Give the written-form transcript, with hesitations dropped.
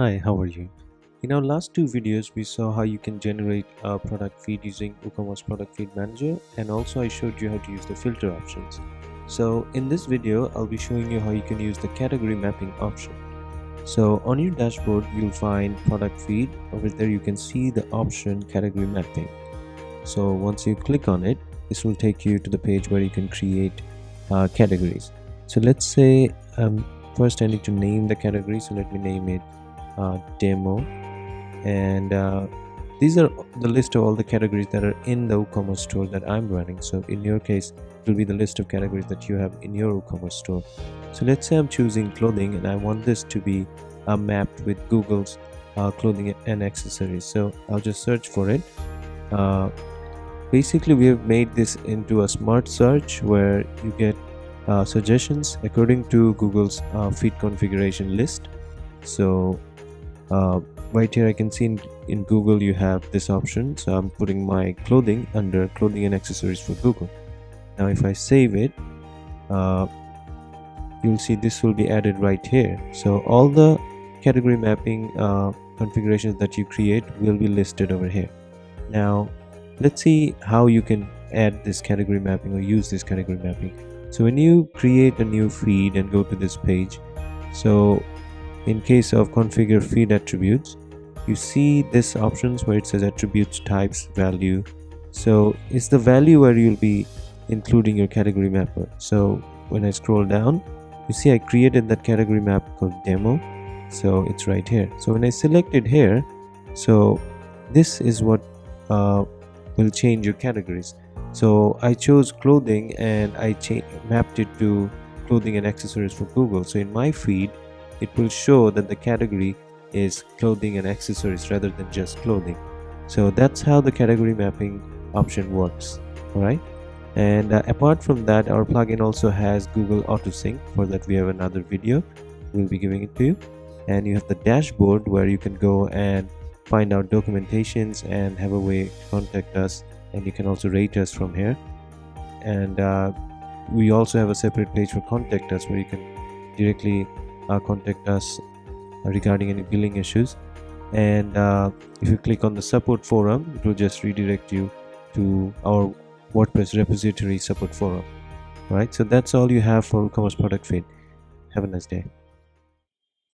Hi, how are you? In our last two videos, we saw how you can generate a product feed using WooCommerce Product Feed Manager, and also I showed you how to use the filter options. So in this video, I'll be showing you how you can use the category mapping option. So on your dashboard, you'll find product feed. Over there, you can see the option category mapping. So once you click on it, this will take you to the page where you can create categories. So let's say first I need to name the category. So let me name it demo, and these are the list of all the categories that are in the WooCommerce store that I'm running. So in your case, it will be the list of categories that you have in your WooCommerce store. So let's say I'm choosing clothing and I want this to be mapped with Google's clothing and accessories. So I'll just search for it. Basically, we have made this into a smart search where you get suggestions according to Google's feed configuration list. So right here I can see in Google you have this option. So I'm putting my clothing under clothing and accessories for Google. Now if I save it, you'll see this will be added right here. So all the category mapping configurations that you create will be listed over here. Now let's see how you can add this category mapping or use this category mapping. So when you create a new feed and go to this page, so in case of configure feed attributes, you see this options where it says attributes, types, value. So it's the value where you'll be including your category mapper. So when I scroll down, you see I created that category map called demo. So it's right here. So when I select it here, so this is what will change your categories. So I chose clothing and I mapped it to clothing and accessories for Google. So in my feed, it will show that the category is clothing and accessories rather than just clothing. So that's how the category mapping option works. All right. And apart from that, our plugin also has Google AutoSync. For that, we have another video. We'll be giving it to you. And you have the dashboard where you can go and find out documentations and have a way to contact us. And you can also rate us from here. And we also have a separate page for contact us where you can directly contact us regarding any billing issues. And if you click on the support forum, it will just redirect you to our WordPress repository support forum. All right, so that's all you have for WooCommerce Product Feed. Have a nice day.